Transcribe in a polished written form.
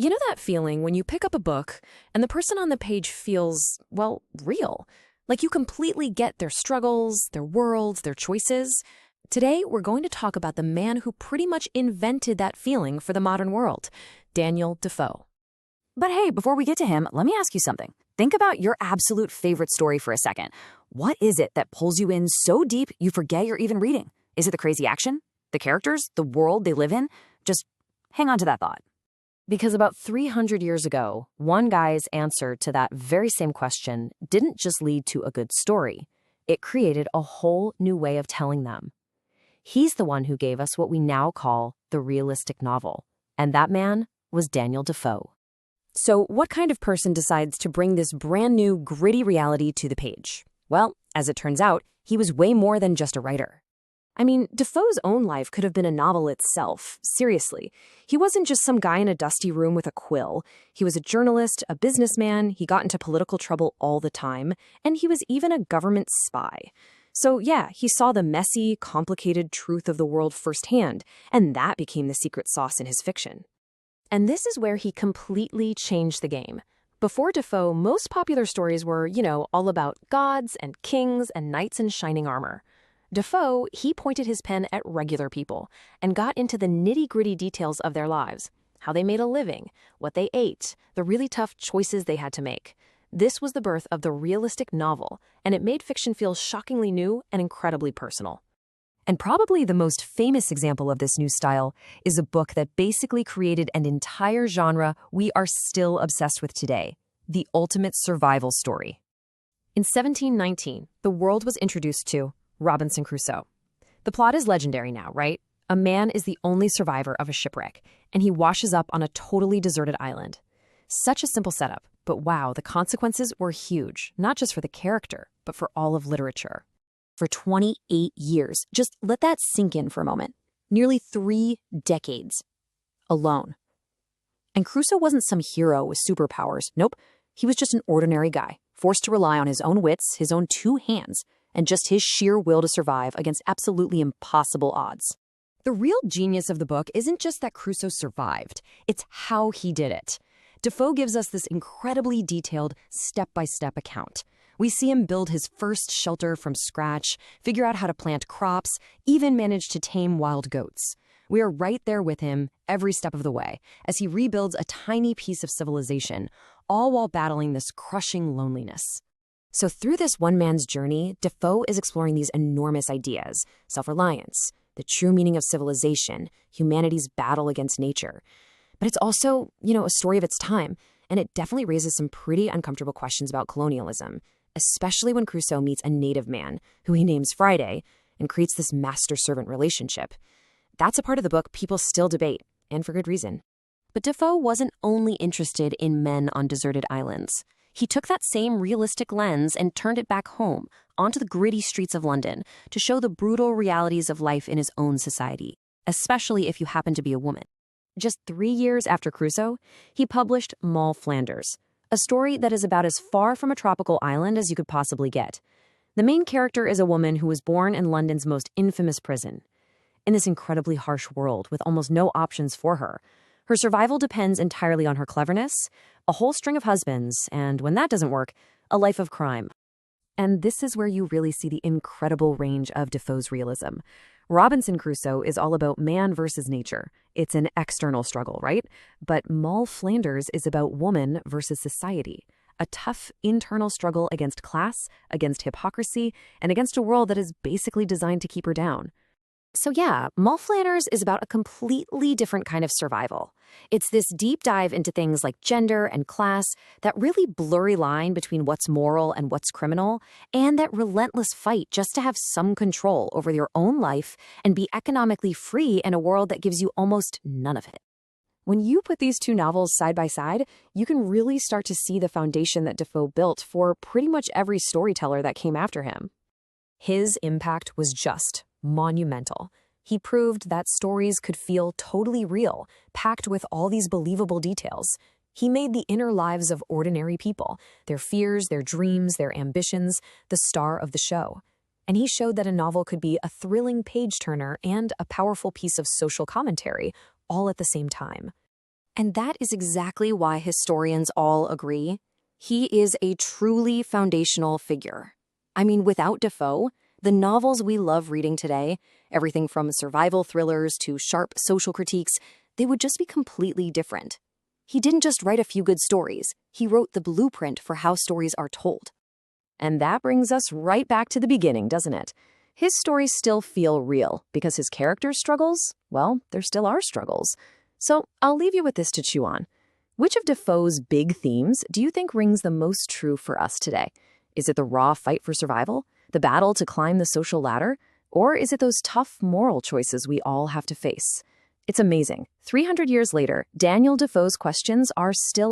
You know that feeling when you pick up a book and the person on the page feels, well, real? Like you completely get their struggles, their worlds, their choices? Today, we're going to talk about the man who pretty much invented that feeling for the modern world, Daniel Defoe. But hey, before we get to him, let me ask you something. Think about your absolute favorite story for a second. What is it that pulls you in so deep you forget you're even reading? Is it the crazy action? The characters? The world they live in? Just hang on to that thought. Because about 300 years ago, one guy's answer to that very same question didn't just lead to a good story. It created a whole new way of telling them. He's the one who gave us what we now call the realistic novel. And that man was Daniel Defoe. So what kind of person decides to bring this brand new, gritty reality to the page? Well, as it turns out, he was way more than just a writer. I mean, Defoe's own life could have been a novel itself, seriously. He wasn't just some guy in a dusty room with a quill. He was a journalist, a businessman, he got into political trouble all the time, and he was even a government spy. So yeah, he saw the messy, complicated truth of the world firsthand, and that became the secret sauce in his fiction. And this is where he completely changed the game. Before Defoe, most popular stories were, all about gods and kings and knights in shining armor. Defoe, he pointed his pen at regular people and got into the nitty-gritty details of their lives, how they made a living, what they ate, the really tough choices they had to make. This was the birth of the realistic novel, and it made fiction feel shockingly new and incredibly personal. And probably the most famous example of this new style is a book that basically created an entire genre we are still obsessed with today, the ultimate survival story. In 1719, the world was introduced to Robinson Crusoe. The plot is legendary now, right? A man is the only survivor of a shipwreck, and he washes up on a totally deserted island. Such a simple setup, but wow, the consequences were huge, not just for the character, but for all of literature. For 28 years, just let that sink in for a moment. Nearly 3 decades. Alone. And Crusoe wasn't some hero with superpowers. Nope, he was just an ordinary guy, forced to rely on his own wits, his own 2 hands, and just his sheer will to survive against absolutely impossible odds. The real genius of the book isn't just that Crusoe survived, it's how he did it. Defoe gives us this incredibly detailed, step-by-step account. We see him build his first shelter from scratch, figure out how to plant crops, even manage to tame wild goats. We are right there with him every step of the way as he rebuilds a tiny piece of civilization, all while battling this crushing loneliness. So through this one man's journey, Defoe is exploring these enormous ideas: self-reliance, the true meaning of civilization, humanity's battle against nature. But it's also, a story of its time, and it definitely raises some pretty uncomfortable questions about colonialism, especially when Crusoe meets a native man, who he names Friday, and creates this master-servant relationship. That's a part of the book people still debate, and for good reason. But Defoe wasn't only interested in men on deserted islands. He took that same realistic lens and turned it back home, onto the gritty streets of London, to show the brutal realities of life in his own society, especially if you happen to be a woman. Just 3 years after Crusoe, he published Moll Flanders, a story that is about as far from a tropical island as you could possibly get. The main character is a woman who was born in London's most infamous prison. In this incredibly harsh world with almost no options for her, her survival depends entirely on her cleverness, a whole string of husbands, and when that doesn't work, a life of crime. And this is where you really see the incredible range of Defoe's realism. Robinson Crusoe is all about man versus nature. It's an external struggle, right? But Moll Flanders is about woman versus society. A tough internal struggle against class, against hypocrisy, and against a world that is basically designed to keep her down. So yeah, Moll Flanders is about a completely different kind of survival. It's this deep dive into things like gender and class, that really blurry line between what's moral and what's criminal, and that relentless fight just to have some control over your own life and be economically free in a world that gives you almost none of it. When you put these 2 novels side by side, you can really start to see the foundation that Defoe built for pretty much every storyteller that came after him. His impact was just monumental. He proved that stories could feel totally real, packed with all these believable details. He made the inner lives of ordinary people, their fears, their dreams, their ambitions, the star of the show. And he showed that a novel could be a thrilling page-turner and a powerful piece of social commentary, all at the same time. And that is exactly why historians all agree. He is a truly foundational figure. I mean, without Defoe, the novels we love reading today, everything from survival thrillers to sharp social critiques, they would just be completely different. He didn't just write a few good stories, he wrote the blueprint for how stories are told. And that brings us right back to the beginning, doesn't it? His stories still feel real because his characters' struggles, well, there still are struggles. So I'll leave you with this to chew on. Which of Defoe's big themes do you think rings the most true for us today? Is it the raw fight for survival, the battle to climb the social ladder, or is it those tough moral choices we all have to face? It's amazing. 300 years later, Daniel Defoe's questions are still